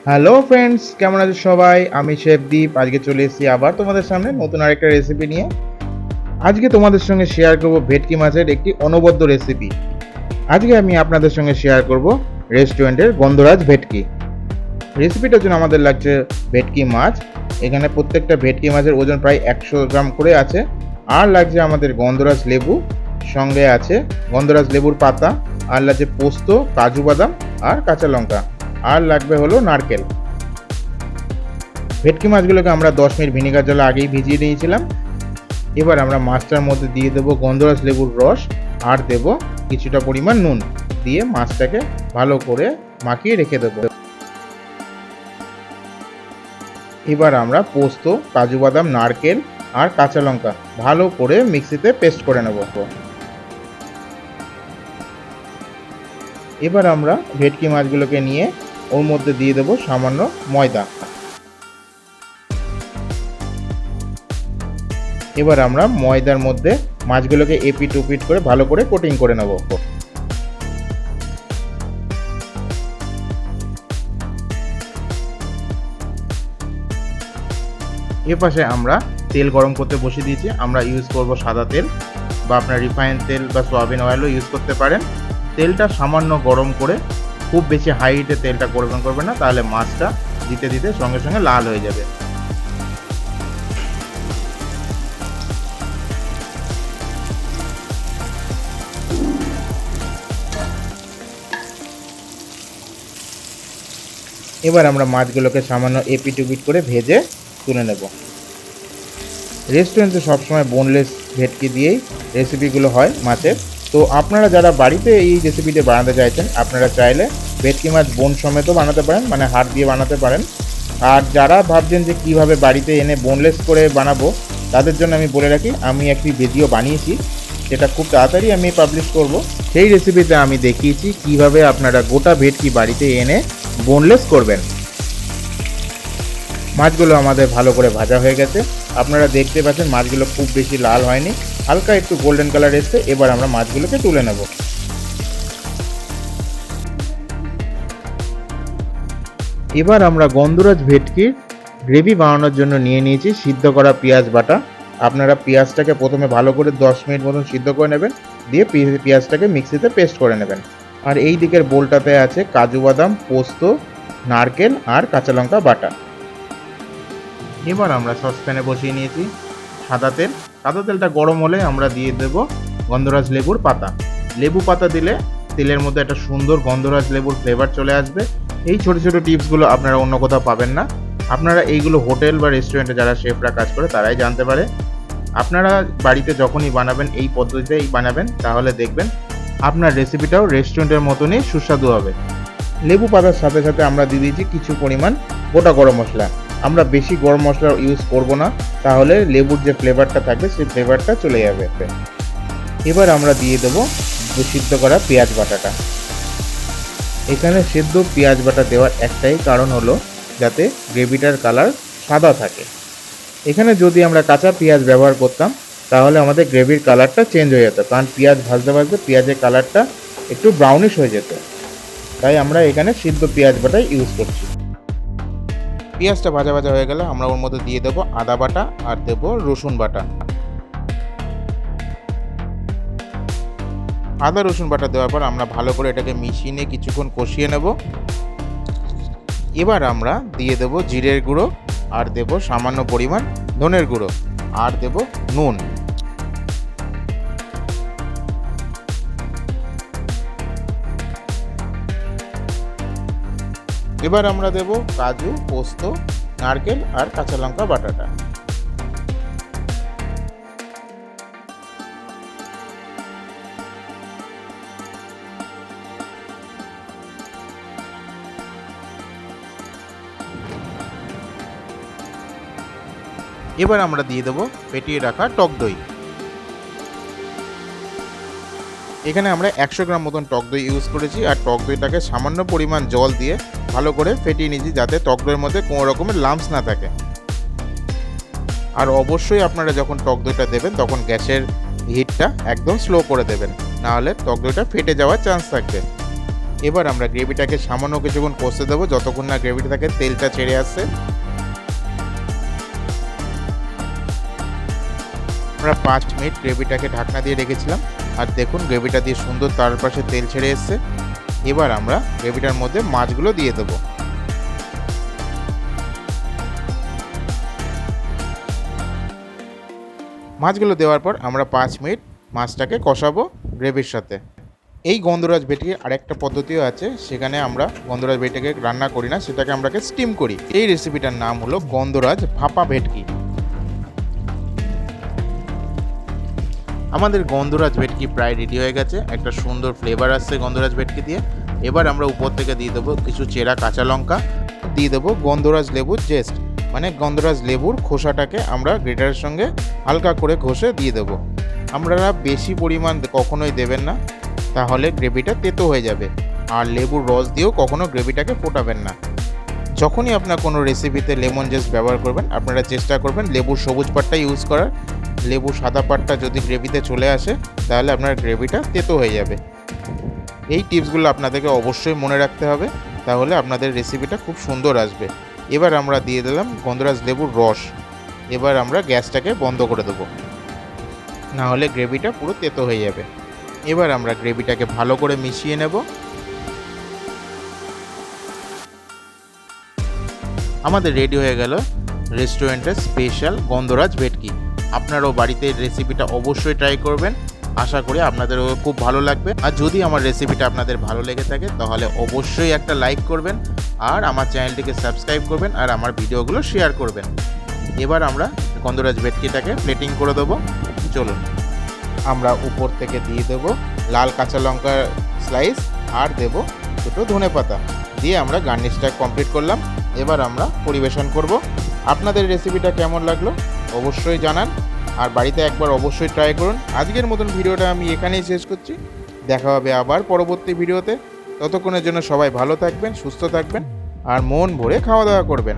Hello friends, কেমন আছো সবাই? আমি শেফ দীপ। আজকে চলে এসেছি আবার তোমাদের সামনে নতুন আরেকটা রেসিপি নিয়ে। আজকে তোমাদের সঙ্গে শেয়ার করব ভেটকি মাছের একটি অনবদ্য রেসিপি। আজকে আমি আপনাদের সঙ্গে শেয়ার করব রেস্টুরেন্টের গন্ধরাজ ভেটকি। রেসিপিটার জন্য আমাদের লাগছে ভেটকি মাছ। এখানে প্রত্যেকটা ভেটকি মাছের ওজন প্রায় 100 গ্রাম করে আছে। আর লাগছে আমাদের গন্ধরাজ লেবু, সঙ্গে আছে গন্ধরাজ লেবুর পাতা, আর লাগছে পোস্ত, কাজু বাদাম আর কাঁচা লঙ্কা, আর লাগবে হলো নারকেল। ভেটকি মাছগুলোকে আমরা 10 মিনিট ভিনেগার জলে আগেই ভিজিয়ে নিয়েছিলাম। এবার আমরা মাছটার মধ্যে দিয়ে দেবো গন্ধরাজ লেবুর রস আর দেব কিছুটা পরিমাণ নুন, দিয়ে মাছটাকে ভালো করে মাখিয়ে রেখে দেবো। এবার আমরা পোস্ত, কাজু বাদাম, নারকেল আর কাঁচা লঙ্কা ভালো করে মিক্সিতে পেস্ট করে নেব। এবার আমরা ভেটকি মাছগুলোকে নিয়ে ওর মধ্যে দিয়ে দেবো সামান্য ময়দা। এবার আমরা ময়দার মধ্যে মাছগুলোকে এপিট ওপিট করে ভালো করে কোটিং করে নেব। এপাশে আমরা তেল গরম করতে বসিয়ে দিয়েছি। আমরা ইউজ করব সাদা তেল, বা আপনার রিফাইন তেল বা সয়াবিন অয়েলও ইউজ করতে পারেন। তেলটা সামান্য গরম করে, খুব বেশি হাই হিটে তেলটা গরম করবেন না, তাহলে মাছটা দিতে দিতে সঙ্গে সঙ্গে লাল হয়ে যাবে। এবার আমরা মাছগুলোকে সামান্য এপিট ওপিট করে ভেজে তুলে নেব। রেস্টুরেন্টে সবসময় বোনলেস ভেটকি দিয়েই রেসিপিগুলো হয় মাছের। তো আপনারা যারা বাড়িতে এই রেসিপিটা বানাতে চাইছেন, আপনারা চাইলে ভেটকি মাছ বোন সমেতও বানাতে পারেন, মানে হাড় দিয়ে বানাতে পারেন। আর যারা ভাবছেন যে কিভাবে বাড়িতে এনে বোনলেস করে বানাবো, তাদের জন্য আমি বলে রাখি, আমি একটি ভিডিও বানিয়েছি, সেটা খুব তাড়াতাড়ি আমি পাবলিশ করব। সেই রেসিপিতে আমি দেখিয়েছি কিভাবে আপনারা গোটা ভেটকি বাড়িতে এনে বোনলেস করবেন। মাছগুলো আমাদের ভালো করে ভাজা হয়ে গেছে। আপনারা দেখতে পাচ্ছেন মাছগুলো খুব বেশি লাল হয়নি, হালকা একটু গোল্ডেন কালার এসছে। এবার আমরা মাছগুলোকে তুলে নেব। এবার আমরা গন্ধরাজ ভেটকির গ্রেভি বানানোর জন্য নিয়ে নিয়েছি সিদ্ধ করা পেঁয়াজ বাটা। আপনারা পেঁয়াজটাকে প্রথমে ভালো করে 10 মিনিট মতন সিদ্ধ করে নেবেন, দিয়ে পেঁয়াজটাকে মিক্সিতে পেস্ট করে নেবেন। আর এই দিকের বোলটাতে আছে কাজু বাদাম, পোস্ত, নারকেল আর কাঁচা লঙ্কা বাটা। এবার আমরা সসপ্যানে বসিয়ে নিয়েছি সাদা তেল। সাদা তেলটা গরম হলে আমরা দিয়ে দেব গন্ধরাজ লেবুর পাতা। লেবু পাতা দিলে তেলের মধ্যে একটা সুন্দর গন্ধরাজ লেবুর ফ্লেভার চলে আসবে। এই ছোট ছোট টিপসগুলো আপনারা অন্য কোথাও পাবেন না। আপনারা এইগুলো হোটেল বা রেস্টুরেন্টে যারা শেফরা কাজ করে তারাই জানতে পারে। আপনারা বাড়িতে যখনই বানাবেন এই পদ্ধতিতেই বানাবেন, তাহলে দেখবেন আপনার রেসিপিটাও রেস্টুরেন্টের মতনই সুস্বাদু হবে। লেবু পাতার সাথে সাথে আমরা দিয়ে দিয়েছি কিছু পরিমাণ গোটা গরম মশলা। আমরা বেশি গরম মশলা ইউজ করব না, তাহলে লেবুর যে ফ্লেভারটা থাকবে সেই ফ্লেভারটা চলে যাবে। এবার আমরা দিয়ে দেবো সিদ্ধ করা পেঁয়াজ বাটাটা। এখানে সিদ্ধ পেঁয়াজ বাটা দেওয়ার একটাই কারণ হলো যাতে গ্রেভিটার কালার সাদা থাকে। এখানে যদি আমরা কাঁচা পেঁয়াজ ব্যবহার করতাম, তাহলে আমাদের গ্রেভির কালারটা চেঞ্জ হয়ে যেত, কারণ পেঁয়াজ ভাজতে ভাজতে পেঁয়াজের কালারটা একটু ব্রাউনিশ হয়ে যেত। তাই আমরা এখানে সিদ্ধ পেঁয়াজ বাটাই ইউজ করছি। পেঁয়াজটা ভাজা ভাজা হয়ে গেলে আমরা ওর মধ্যে দিয়ে দেবো আদা বাটা আর দেবো রসুন বাটা। আদা রসুন বাটা দেওয়ার পর আমরা ভালো করে এটাকে মিশিয়ে নিয়ে কিছুক্ষণ কষিয়ে নেব। এবার আমরা দিয়ে দেবো জিরের গুঁড়ো, আর দেবো সামান্য পরিমাণ ধনের গুঁড়ো, আর দেবো নুন। এবার আমরা দেব কাজু, পোস্ত, নারকেল আর কাঁচা লঙ্কা বাটাটা। এবার আমরা দিয়ে দেবো ফেটিয়ে রাখা টক দই। এখানে আমরা 100 গ্রাম মতন টক দই ইউজ করেছি, আর টক দইটাকে সামান্য পরিমাণ জল দিয়ে ভালো করে ফেটিয়ে নিয়েছি, যাতে টক দইয়ের মধ্যে কোনো রকমের লাম্পস না থাকে। আর অবশ্যই আপনারা যখন টক দইটা দেবেন তখন গ্যাসের হিটটা একদম স্লো করে দেবেন, নাহলে টক দইটা ফেটে যাওয়ার চান্স থাকবে। এবার আমরা গ্রেভিটাকে সামান্য কিছুক্ষণ কষতে দেবো, যতক্ষণ না গ্রেভিটা থেকে তেলটা ছেড়ে আসছে। আমরা 5 মিনিট গ্রেভিটাকে ঢাকনা দিয়ে রেখেছিলাম, আর দেখুন গ্রেভিটা দিয়ে সুন্দর তার পাশে তেল ছেড়ে এসছে। এবার আমরা গ্রেভিটার মধ্যে মাছগুলো দিয়ে দেবো। মাছগুলো দেওয়ার পর আমরা 5 মিনিট মাছটাকে কষাবো গ্রেভির সাথে। এই গন্ধরাজ ভেটকির আরেকটা পদ্ধতিও আছে, সেখানে আমরা গন্ধরাজ ভেটকিকে রান্না করি না, সেটাকে আমরা স্টিম করি। এই রেসিপিটার নাম হলো গন্ধরাজ ভাপা ভেটকি। আমাদের গন্ধরাজ ভেটকি প্রায় রেডি হয়ে গেছে, একটা সুন্দর ফ্লেভার আসছে গন্ধরাজ ভেটকি দিয়ে। এবার আমরা উপর থেকে দিয়ে দেবো কিছু চেরা কাঁচা লঙ্কা, দিয়ে দেবো গন্ধরাজ লেবুর জেস্ট, মানে গন্ধরাজ লেবুর খোসাটাকে আমরা গ্রেটারের সঙ্গে হালকা করে ঘষে দিয়ে দেবো। আপনারা বেশি পরিমাণ কখনোই দেবেন না, তাহলে গ্রেভিটা তেতো হয়ে যাবে। আর লেবুর রস দিয়েও কখনো গ্রেভিটাকে ফোটাবেন না। যখনই আপনার কোনো রেসিপিতে লেমন জেস্ট ব্যবহার করবেন, আপনারা চেষ্টা করবেন লেবুর সবুজ পাটটা ইউজ করার। লেবুর সাদা পাটটা যদি গ্রেভিতে চলে আসে, তাহলে আপনার গ্রেভিটা তেতো হয়ে যাবে। এই টিপসগুলো আপনাদেরকে অবশ্যই মনে রাখতে হবে, তাহলে আপনাদের রেসিপিটা খুব সুন্দর আসবে। এবার আমরা দিয়ে দিলাম গন্ধরাজ লেবুর রস। এবার আমরা গ্যাসটাকে বন্ধ করে দেবো, না হলে গ্রেভিটা পুরো তেতো হয়ে যাবে। এবার আমরা গ্রেভিটাকে ভালো করে মিশিয়ে নেব। আমাদের রেডি হয়ে গেল রেস্টুরেন্টের স্পেশাল গন্ধরাজ ভেটকি। আপনারাও বাড়িতে রেসিপিটা অবশ্যই ট্রাই করবেন, আশা করি আপনাদেরও খুব ভালো লাগবে। আর যদি আমার রেসিপিটা আপনাদের ভালো লেগে থাকে, তাহলে অবশ্যই একটা লাইক করবেন, আর আমার চ্যানেলটিকে সাবস্ক্রাইব করবেন, আর আমার ভিডিওগুলো শেয়ার করবেন। এবার আমরা গন্ধরাজ ভেটকিটাকে প্লেটিং করে দেবো। চলুন, আমরা উপর থেকে দিয়ে দেবো লাল কাঁচা লঙ্কার স্লাইস, আর দেব দুটো ধনেপাতা, দিয়ে আমরা গার্নিশটা কমপ্লিট করলাম। এবার আমরা পরিবেশন করব। আপনাদের রেসিপিটা কেমন লাগলো অবশ্যই জানান, আর বাড়িতে একবার অবশ্যই ট্রাই করুন। আজকের মতন ভিডিওটা আমি এখানেই শেষ করছি। দেখা হবে আবার পরবর্তী ভিডিওতে। ততক্ষণের জন্য সবাই ভালো থাকবেন, সুস্থ থাকবেন, আর মন ভরে খাওয়া দাওয়া করবেন।